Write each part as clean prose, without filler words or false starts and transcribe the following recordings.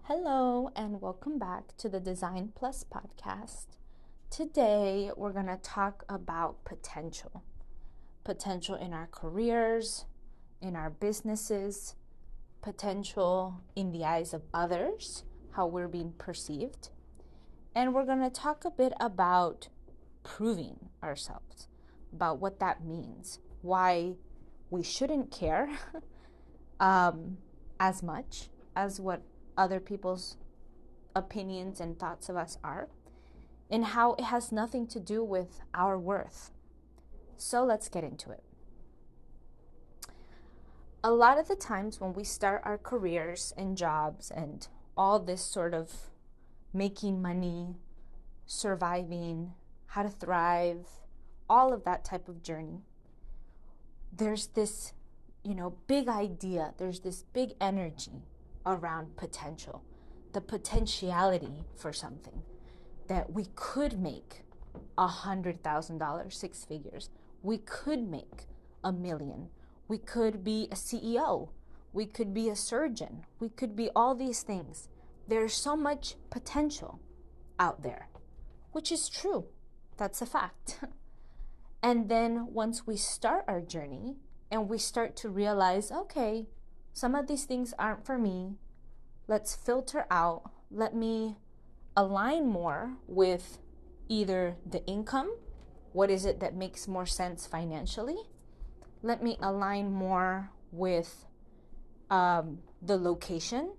Hello, and welcome back to the Design Plus podcast. Today, we're going to talk about potential. Potential in our careers, in our businesses, potential in the eyes of others, how we're being perceived. And we're going to talk a bit about proving ourselves, about what that means, why we shouldn't care as much as what other people's opinions and thoughts of us are, and how it has nothing to do with our worth. So let's get into it. A lot of the times when we start our careers and jobs and all this sort of making money, surviving, how to thrive, all of that type of journey, there's this, big idea, there's this big energy around potential, the potentiality for something, that we could make $100,000, 6 figures. We could make $1 million. We could be a CEO. We could be a surgeon. We could be all these things. There's so much potential out there, which is true. That's a fact. And then once we start our journey and we start to realize, okay, some of these things aren't for me. Let's filter out. Let me align more with either the income. What is it that makes more sense financially? Let me align more with the location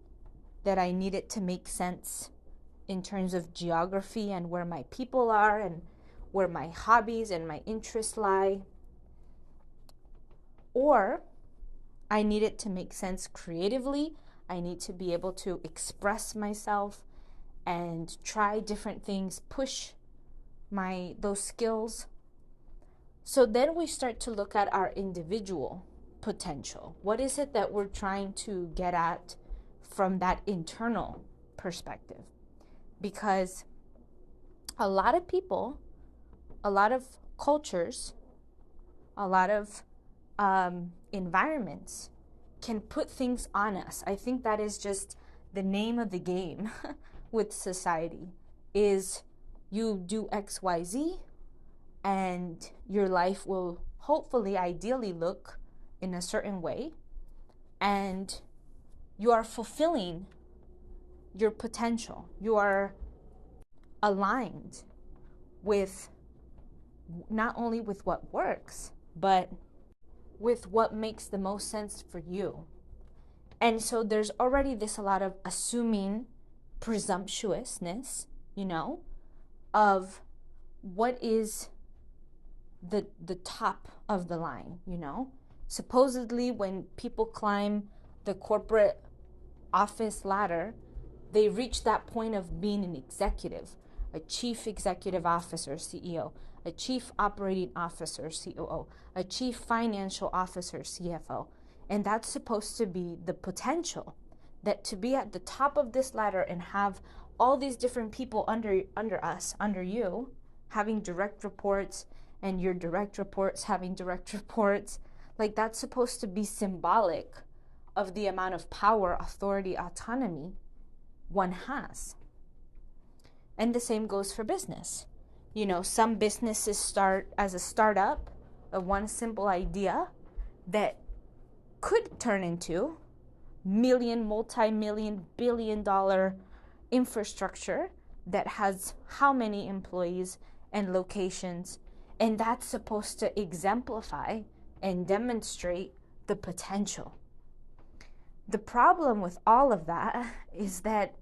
that I need it to make sense in terms of geography and where my people are and where my hobbies and my interests lie. Or I need it to make sense creatively. I need to be able to express myself and try different things, push those skills. So then we start to look at our individual potential. What is it that we're trying to get at from that internal perspective? Because a lot of people, a lot of cultures, a lot of environments can put things on us. I think that is just the name of the game with society, is you do XYZ and your life will hopefully, ideally look in a certain way, and you are fulfilling your potential. You are aligned with not only with what works, but with what makes the most sense for you. And so there's already a lot of assuming presumptuousness, of what is the top of the line, Supposedly when people climb the corporate office ladder, they reach that point of being an executive, a chief executive officer, CEO, a chief operating officer, COO, a chief financial officer, CFO. And that's supposed to be the potential, that to be at the top of this ladder and have all these different people under us, under you, having direct reports, and your direct reports having direct reports, like that's supposed to be symbolic of the amount of power, authority, autonomy one has. And the same goes for business. Some businesses start as a startup of one simple idea that could turn into multi-million, billion-dollar infrastructure that has how many employees and locations, and that's supposed to exemplify and demonstrate the potential. The problem with all of that is that,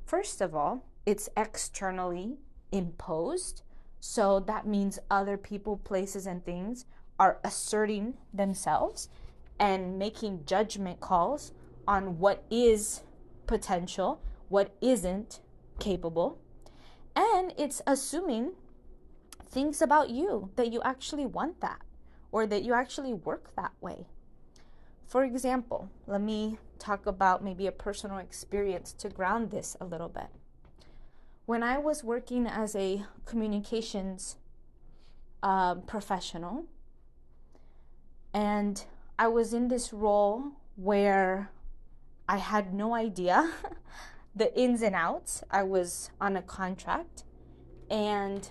first of all, it's externally imposed. So that means other people, places, and things are asserting themselves and making judgment calls on what is potential, what isn't capable. And it's assuming things about you, that you actually want that, or that you actually work that way. For example, let me talk about maybe a personal experience to ground this a little bit. When I was working as a communications professional, and I was in this role where I had no idea the ins and outs. I was on a contract, and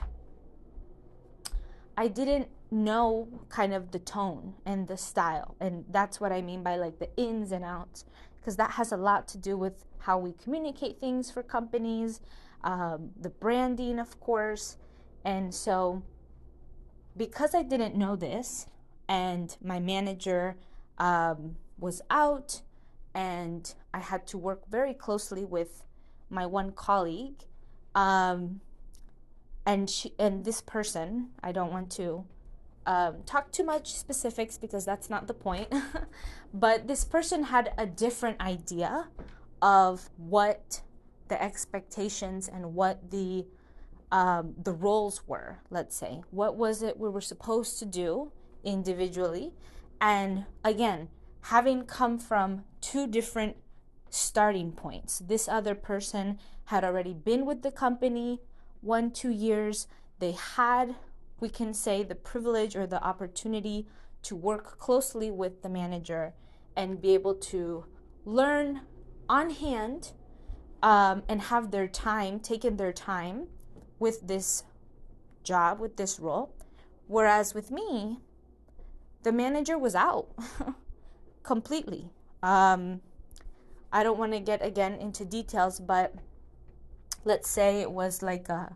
I didn't know kind of the tone and the style. And that's what I mean by like the ins and outs, because that has a lot to do with how we communicate things for companies, the branding, of course. And so, because I didn't know this, and my manager was out, and I had to work very closely with my one colleague, and this person, I don't want to talk too much specifics because that's not the point, but this person had a different idea of what the expectations and what the roles were. Let's say, what was it we were supposed to do individually, and again, having come from two different starting points. This other person had already been with the company 1-2 years. They had, we can say, the privilege or the opportunity to work closely with the manager and be able to learn on hand, and have their time, taken their time with this job, with this role. Whereas with me, the manager was out completely. I don't want to get again into details, but let's say it was like a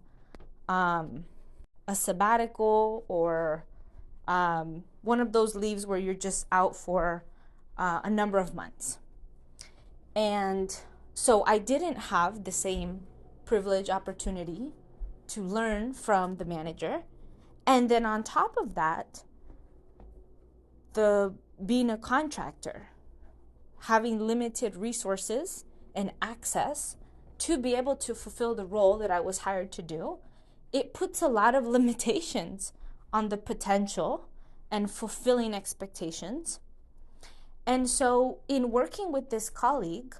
sabbatical, or one of those leaves where you're just out for a number of months. And so I didn't have the same privilege opportunity to learn from the manager. And then on top of that, the being a contractor, having limited resources and access to be able to fulfill the role that I was hired to do, it puts a lot of limitations on the potential and fulfilling expectations. And so in working with this colleague,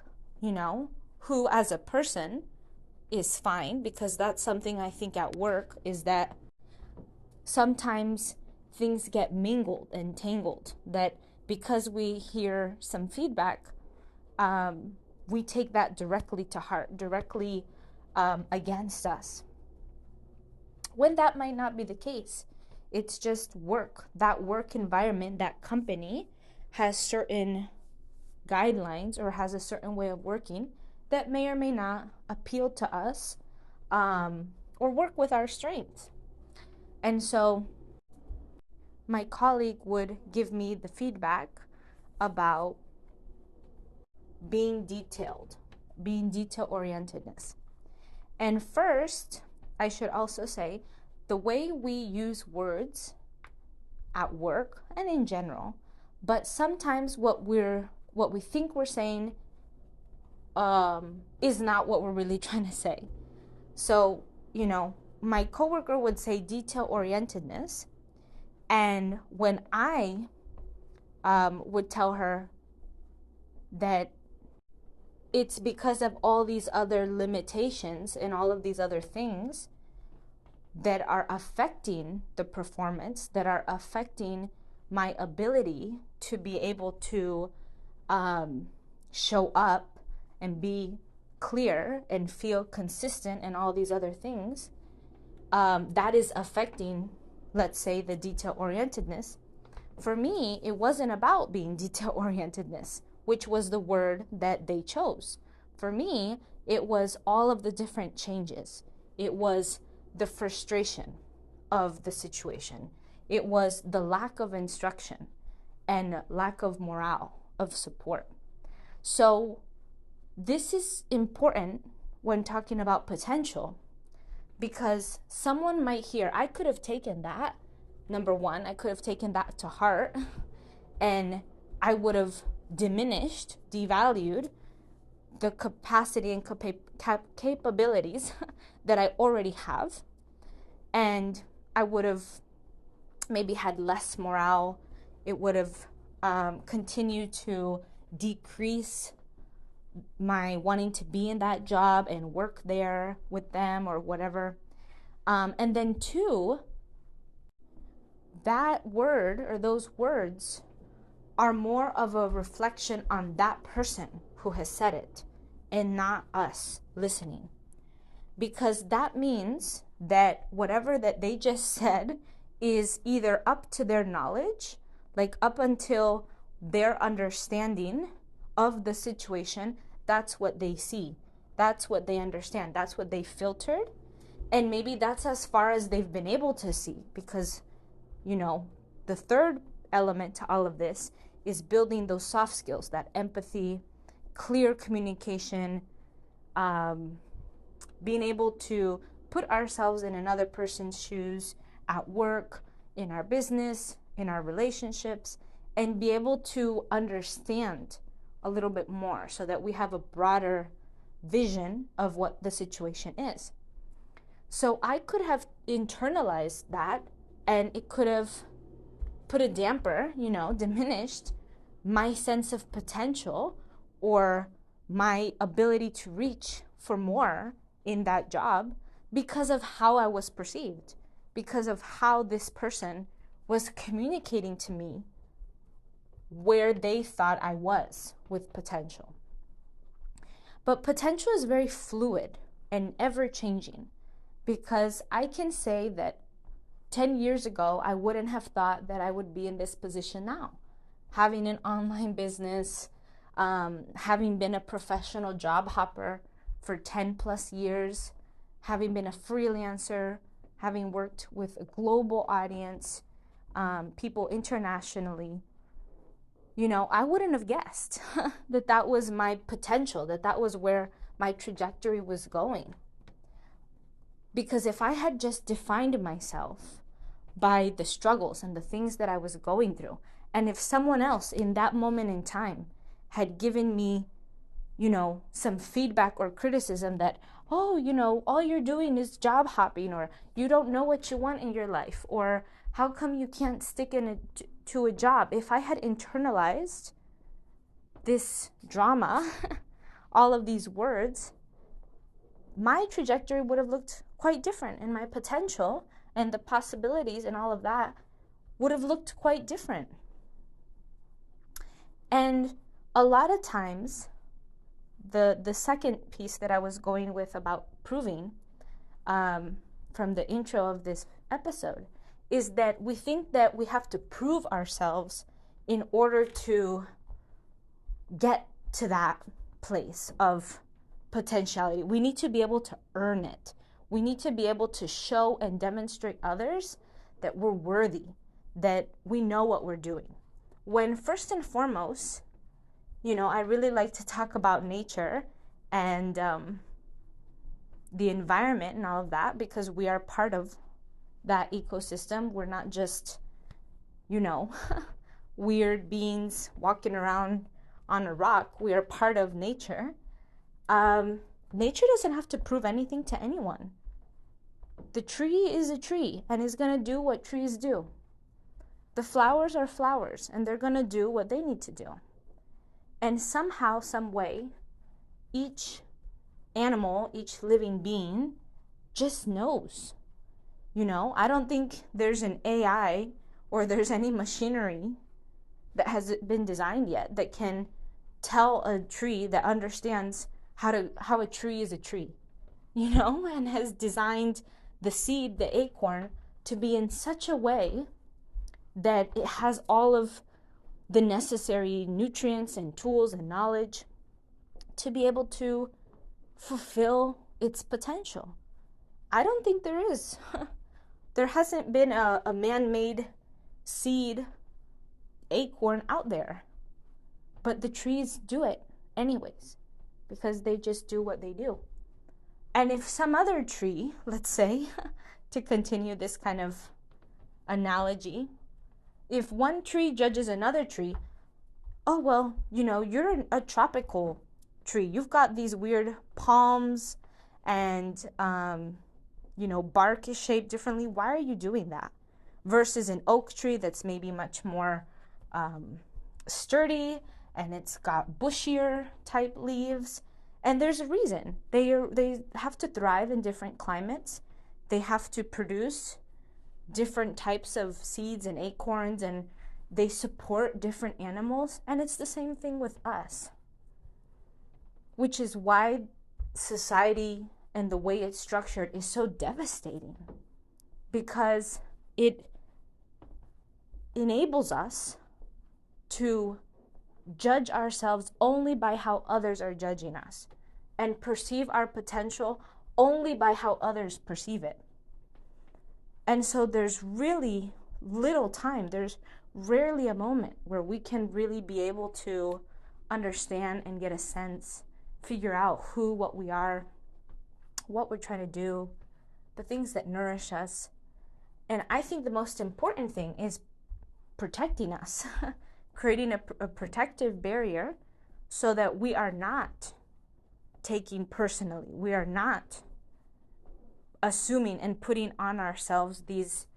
who as a person is fine, because that's something I think at work, is that sometimes things get mingled and tangled, that because we hear some feedback, we take that directly to heart, directly against us, when that might not be the case. It's just work. That work environment, that company has certain guidelines or has a certain way of working that may or may not appeal to us, or work with our strengths. And so my colleague would give me the feedback about being detail orientedness. And first, I should also say, the way we use words at work and in general, but sometimes what we think we're saying is not what we're really trying to say. So, my coworker would say detail orientedness, and when I would tell her that it's because of all these other limitations and all of these other things that are affecting the performance, that are affecting my ability to be able to show up and be clear and feel consistent and all these other things, that is affecting, let's say, the detail orientedness. For me, it wasn't about being detail orientedness, which was the word that they chose. For me, it was all of the different changes. It was the frustration of the situation. It was the lack of instruction and lack of morale, of support. So this is important when talking about potential, because someone might hear, I could have taken that. Number one, I could have taken that to heart, and I would have diminished, devalued the capacity and capabilities that I already have. And I would have maybe had less morale. It would have continued to decrease my wanting to be in that job and work there with them or whatever. And then two, that word or those words are more of a reflection on that person who has said it and not us listening. Because that means that whatever that they just said is either up to their knowledge, like up until their understanding of the situation, that's what they see. That's what they understand. That's what they filtered. And maybe that's as far as they've been able to see, because, the third element to all of this is building those soft skills, that empathy, clear communication, being able to put ourselves in another person's shoes at work, in our business, in our relationships, and be able to understand a little bit more so that we have a broader vision of what the situation is. So I could have internalized that, and it could have put a damper, diminished my sense of potential or my ability to reach for more in that job because of how I was perceived, because of how this person was communicating to me where they thought I was with potential. But potential is very fluid and ever-changing, because I can say that 10 years ago, I wouldn't have thought that I would be in this position now. Having an online business, having been a professional job hopper for 10 plus years, having been a freelancer, having worked with a global audience, people internationally, I wouldn't have guessed that that was my potential, that that was where my trajectory was going. Because if I had just defined myself by the struggles and the things that I was going through, and if someone else in that moment in time had given me, some feedback or criticism that, all you're doing is job hopping, or you don't know what you want in your life, or how come you can't stick to a job? If I had internalized this drama, all of these words, my trajectory would have looked quite different, and my potential and the possibilities and all of that would have looked quite different. And a lot of times, the second piece that I was going with about proving from the intro of this episode is that we think that we have to prove ourselves in order to get to that place of potentiality. We need to be able to earn it. We need to be able to show and demonstrate others that we're worthy, that we know what we're doing. When first and foremost, I really like to talk about nature and the environment and all of that, because we are part of that ecosystem. We're not just, weird beings walking around on a rock. We are part of nature. Nature doesn't have to prove anything to anyone. The tree is a tree and is going to do what trees do. The flowers are flowers and they're going to do what they need to do. And somehow, some way, each animal, each living being just knows. I don't think there's an AI or there's any machinery that has been designed yet that can tell a tree, that understands how a tree is a tree, and has designed the seed, the acorn, to be in such a way that it has all of the necessary nutrients and tools and knowledge to be able to fulfill its potential. I don't think there is. There hasn't been a man-made seed acorn out there. But the trees do it anyways, because they just do what they do. And if some other tree, let's say, to continue this kind of analogy, if one tree judges another tree, oh, well, you're a tropical tree. You've got these weird palms and, bark is shaped differently. Why are you doing that? Versus an oak tree that's maybe much more sturdy, and it's got bushier type leaves. And there's a reason. They have to thrive in different climates. They have to produce different types of seeds and acorns, and they support different animals. And it's the same thing with us. which is why society and the way it's structured is so devastating, because it enables us to judge ourselves only by how others are judging us and perceive our potential only by how others perceive it. And so there's really little time. There's rarely a moment where we can really be able to understand and get a sense, figure out who, what we are, what we're trying to do, the things that nourish us. And I think the most important thing is protecting us, creating a protective barrier so that we are not taking personally. We are not assuming and putting on ourselves these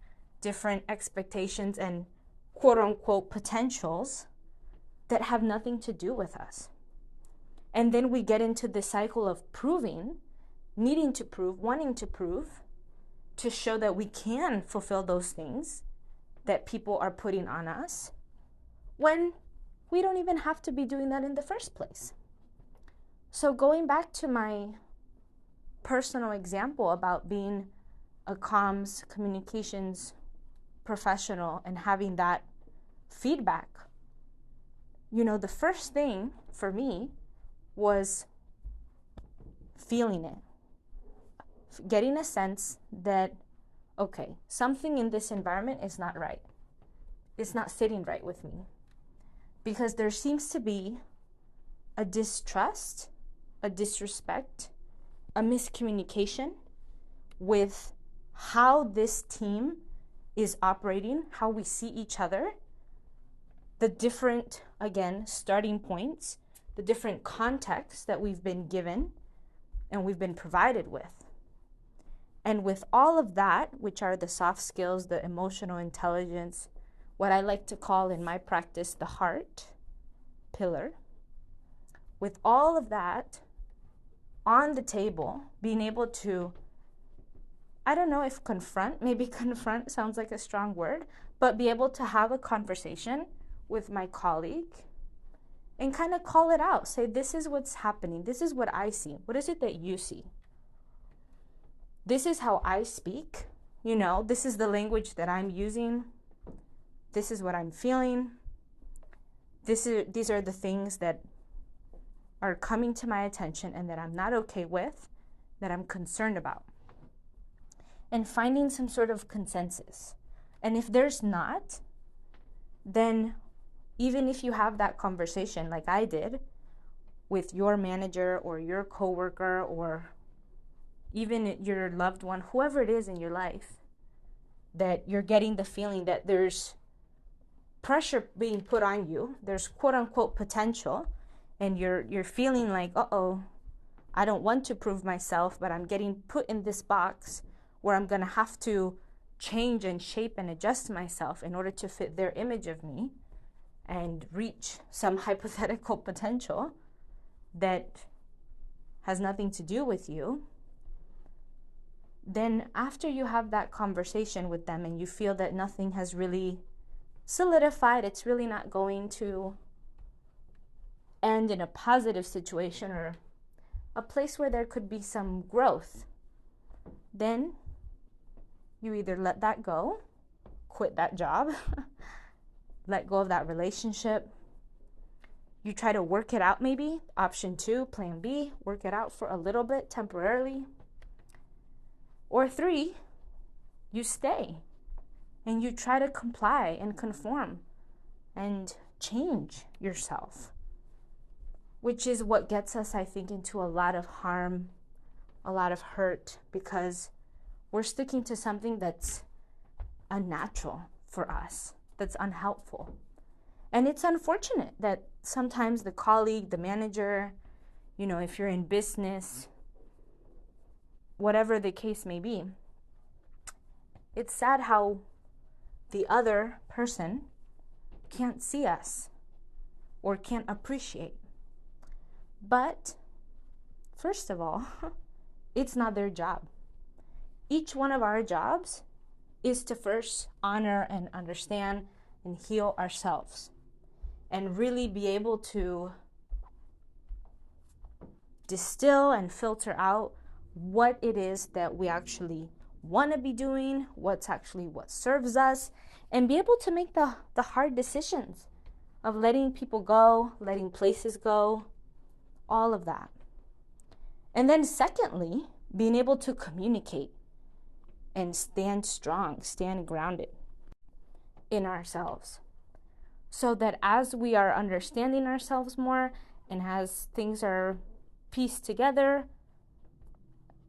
different expectations and quote unquote potentials that have nothing to do with us. And then we get into the cycle of proving, needing to prove, wanting to prove, to show that we can fulfill those things that people are putting on us, when we don't even have to be doing that in the first place. So going back to my personal example about being a comms communications professional and having that feedback, the first thing for me was feeling it, getting a sense that, okay, something in this environment is not right. It's not sitting right with me, because there seems to be a distrust, a disrespect, a miscommunication with how this team is operating, how we see each other, the different, again, starting points, the different contexts that we've been given and we've been provided with. And with all of that, which are the soft skills, the emotional intelligence, what I like to call in my practice the heart pillar, with all of that on the table, being able to, I don't know if maybe confront sounds like a strong word, but be able to have a conversation with my colleague and kind of call it out. Say, this is what's happening. This is what I see. What is it that you see? This is how I speak. This is the language that I'm using. This is what I'm feeling. These are the things that are coming to my attention and that I'm not okay with, that I'm concerned about. And finding some sort of consensus. And if there's not, then even if you have that conversation like I did with your manager or your coworker or even your loved one, whoever it is in your life, that you're getting the feeling that there's pressure being put on you, there's quote unquote potential, and you're feeling like, I don't want to prove myself, but I'm getting put in this box where I'm gonna have to change and shape and adjust myself in order to fit their image of me and reach some hypothetical potential that has nothing to do with you. Then after you have that conversation with them and you feel that nothing has really solidified, it's really not going to end in a positive situation or a place where there could be some growth, then you either let that go, quit that job, let go of that relationship. You try to work it out, maybe. Option 2, plan B, work it out for a little bit temporarily. Or 3, you stay and you try to comply and conform and change yourself, which is what gets us, I think, into a lot of harm, a lot of hurt, because we're sticking to something that's unnatural for us, that's unhelpful. And it's unfortunate that sometimes the colleague, the manager, if you're in business, whatever the case may be, it's sad how the other person can't see us or can't appreciate. But first of all, it's not their job. Each one of our jobs is to first honor and understand and heal ourselves and really be able to distill and filter out what it is that we actually want to be doing, what's actually what serves us, and be able to make the hard decisions of letting people go, letting places go, all of that. And then secondly, being able to communicate and stand strong, stand grounded in ourselves. So that as we are understanding ourselves more and as things are pieced together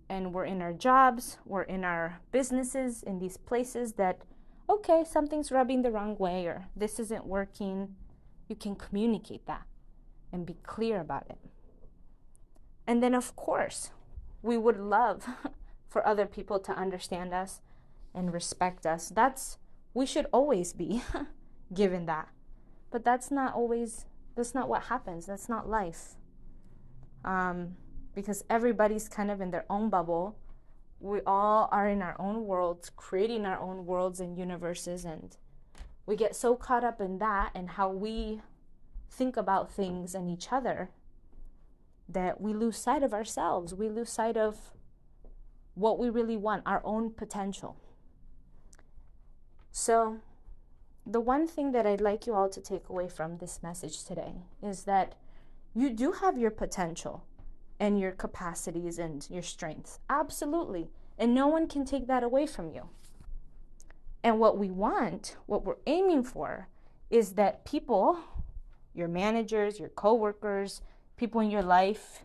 and we're in our jobs, we're in our businesses, in these places that, okay, something's rubbing the wrong way or this isn't working, you can communicate that and be clear about it. And then, of course, we would love for other people to understand us and respect us. We should always be given that. But that's not what happens. That's not life. Because everybody's kind of in their own bubble. We all are in our own worlds, creating our own worlds and universes. And we get so caught up in that and how we think about things and each other that we lose sight of ourselves. We lose sight of what we really want, our own potential. So the one thing that I'd like you all to take away from this message today is that you do have your potential and your capacities and your strengths. Absolutely. And no one can take that away from you. And what we want, what we're aiming for, is that people, your managers, your coworkers, people in your life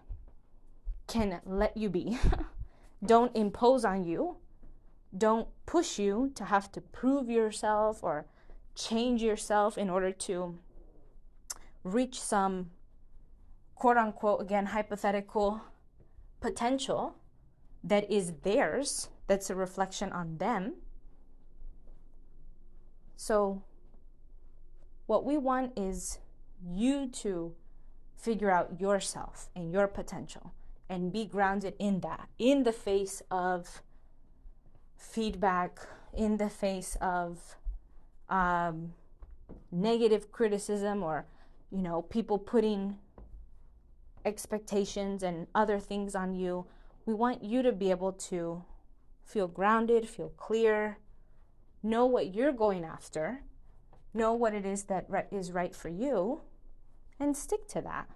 can let you be. Don't impose on you. Don't push you to have to prove yourself or change yourself in order to reach some quote unquote, again, hypothetical potential that is theirs, that's a reflection on them. So what we want is you to figure out yourself and your potential and be grounded in that, in the face of feedback, in the face of negative criticism or, people putting expectations and other things on you. We want you to be able to feel grounded, feel clear, know what you're going after, know what it is that is right for you, and stick to that.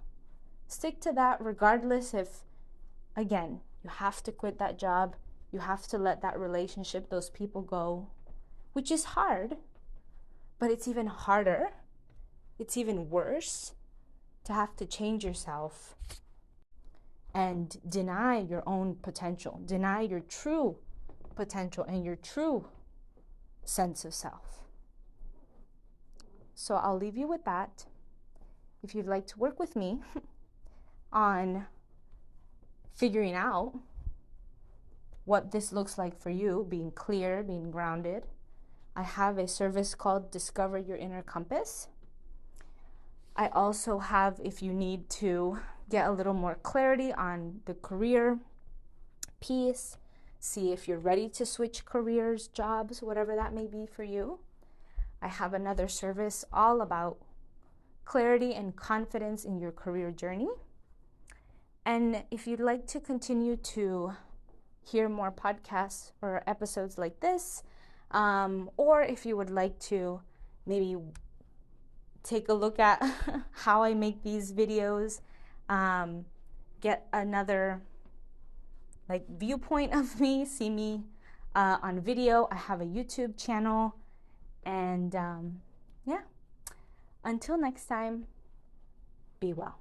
Stick to that regardless if, again, you have to quit that job, you have to let that relationship, those people go, which is hard, but it's even harder, it's even worse to have to change yourself and deny your own potential, deny your true potential and your true sense of self. So I'll leave you with that. If you'd like to work with me on figuring out what this looks like for you, being clear, being grounded, I have a service called Discover Your Inner Compass. I also have, if you need to get a little more clarity on the career piece, see if you're ready to switch careers, jobs, whatever that may be for you, I have another service all about clarity and confidence in your career journey. And if you'd like to continue to hear more podcasts or episodes like this, or if you would like to maybe take a look at how I make these videos, get another viewpoint of me, see me on video. I have a YouTube channel, and until next time, be well.